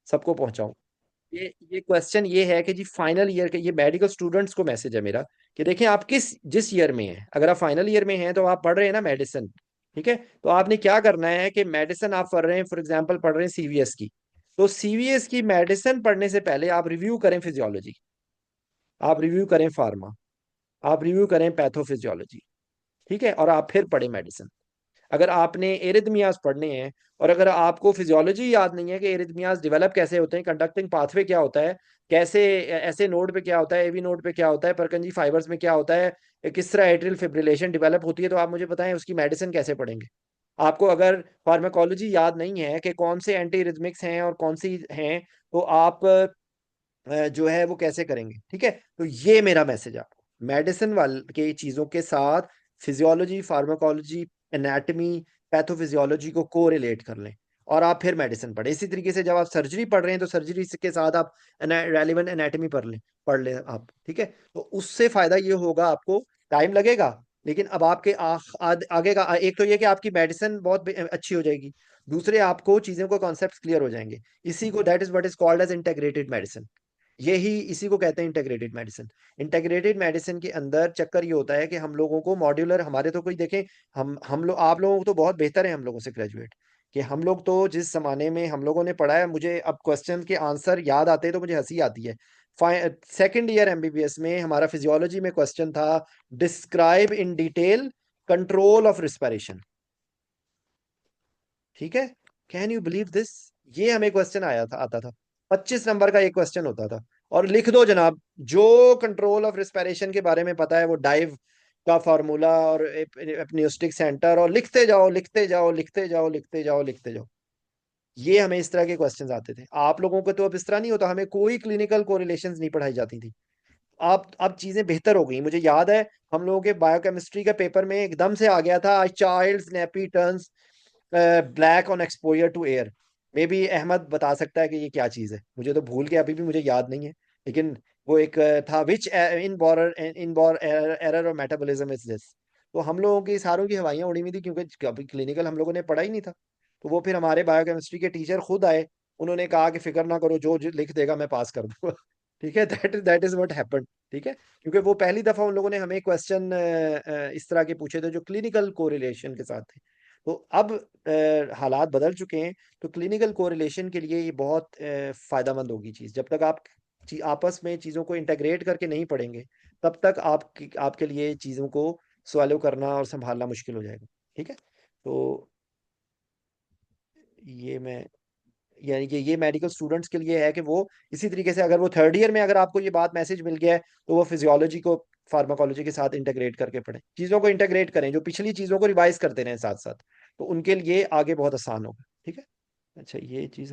सबको पहुंचाऊं। ये क्वेश्चन ये है कि जी फाइनल ईयर के ये मेडिकल स्टूडेंट्स को मैसेज है मेरा कि देखें आप किस जिस ईयर में हैं। अगर आप फाइनल ईयर में हैं तो आप पढ़ रहे हैं ना मेडिसिन, ठीक है, तो आपने क्या करना है कि मेडिसिन आप पढ़ रहे हैं, फॉर एग्जांपल पढ़ रहे हैं सीवीएस की, तो सीवीएस की मेडिसिन पढ़ने से पहले आप रिव्यू करें फिजियोलॉजी, आप रिव्यू करें फार्मा, आप रिव्यू करें पैथोफिजियोलॉजी, ठीक है, और आप फिर पढ़ें मेडिसिन। अगर आपने एरिथमियाज पढ़ने हैं और अगर आपको फिजियोलॉजी याद नहीं है कि एरिथमियाज डेवलप कैसे होते हैं, कंडक्टिंग पाथवे क्या होता है, कैसे ऐसे नोड पे क्या होता है, एवी नोड पे क्या होता है, परकंजी फाइबर्स में क्या होता है, किस तरह एट्रियल फिब्रिलेशन डेवलप होती है, तो आप मुझे बताएं उसकी मेडिसिन कैसे पढ़ेंगे। आपको अगर फार्माकोलॉजी याद नहीं है कि कौन से एंटी रिथमिक्स हैं और कौन सी हैं, तो आप जो है वो कैसे करेंगे, ठीक है। तो ये मेरा मैसेज है आपको, मेडिसिन वाल के चीजों के साथ फिजियोलॉजी, फार्माकोलॉजी, एनाटमी, पैथोफिजियोलॉजी को कोरिलेट कर लें और आप फिर मेडिसिन पढ़ें। इसी तरीके से जब आप सर्जरी पढ़ रहे हैं तो सर्जरी के साथ आप रेलिवेंट एनाटमी पढ़ लें आप, ठीक है। तो उससे फायदा ये होगा, आपको टाइम लगेगा लेकिन अब आपके आगे का एक तो ये कि आपकी मेडिसिन बहुत अच्छी हो जाएगी, दूसरे आपको चीजों को कॉन्सेप्ट क्लियर हो जाएंगे। इसी को that is what is called as integrated medicine. यही इसी को कहते हैं इंटीग्रेटेड मेडिसिन। इंटीग्रेटेड मेडिसिन के अंदर चक्कर ये होता है कि हम लोगों को मॉड्यूलर, हमारे तो कोई देखें, हम लोग आप लोगों को तो बहुत बेहतर है हम लोगों से ग्रेजुएट, कि हम लोग तो जिस जमाने में हम लोगों ने पढ़ा है, मुझे अब क्वेश्चन के आंसर याद आते हैं तो मुझे हंसी आती है। सेकेंड ईयर एमबीबीएस में हमारा फिजियोलॉजी में क्वेश्चन था, describe in detail control of respiration, ठीक है। कैन यू बिलीव दिस, ये हमें क्वेश्चन आया था, आता था, 25 नंबर का एक क्वेश्चन होता था, और लिख दो जनाब जो कंट्रोल ऑफ रिस्पिरेशन के बारे में पता है वो डाइव का फार्मूला और एपनियोस्टिक सेंटर, और लिखते जाओ लिखते जाओ लिखते जाओ लिखते जाओ लिखते जाओ। ये हमें इस तरह के क्वेश्चंस आते थे। आप लोगों को तो अब इस तरह नहीं होता, हमें कोई क्लिनिकल कोरिलेशंस नहीं पढ़ाई जाती थी। आप अब चीजें बेहतर हो गई। मुझे याद है हम लोगों के बायोकेमिस्ट्री का पेपर में एकदम से आ गया था, child's nappy turns black on exposure to air. Maybe Ahmad बता सकता है कि ये क्या चीज है, मुझे तो भूल गया, अभी भी मुझे याद नहीं है। लेकिन वो एक था, विच इन बॉर एरर और मेटाबॉलिज्म इज दिस। तो हम लोगों की सारों की हवाइयां उड़ी हुई थी क्योंकि कभी क्लिनिकल हम लोगों ने पढ़ा ही नहीं था। तो वो फिर हमारे बायोकेमिस्ट्री के टीचर खुद आए, उन्होंने कहा कि फिक्र ना करो, जो जो लिख देगा मैं पास कर दूंगा। ठीक है, दैट इज व्हाट हैपेंड, ठीक है। क्योंकि वो पहली दफा उन लोगों ने हमें क्वेश्चन इस तरह के पूछे थे जो क्लिनिकल कोरिलेशन के साथ थे। तो अब हालात बदल चुके हैं, तो क्लिनिकल कोरिलेशन के लिए ये बहुत फायदेमंद होगी चीज़। जब तक आप आपस में चीज़ों को इंटीग्रेट करके नहीं पढ़ेंगे, तब तक आपके लिए चीज़ों को सॉल्व करना और संभालना मुश्किल हो जाएगा, ठीक है। तो ये मैं, यानी कि ये मेडिकल स्टूडेंट्स के लिए है कि वो इसी तरीके से, अगर वो थर्ड ईयर में अगर आपको ये बात मैसेज मिल गया है, तो वो फिजियोलॉजी को फार्माकोलॉजी के साथ इंटीग्रेट करके पढ़ें, चीज़ों को इंटीग्रेट करें, जो पिछली चीज़ों को रिवाइज करते रहें साथ साथ, तो उनके लिए आगे बहुत आसान होगा, ठीक है। अच्छा, ये चीज़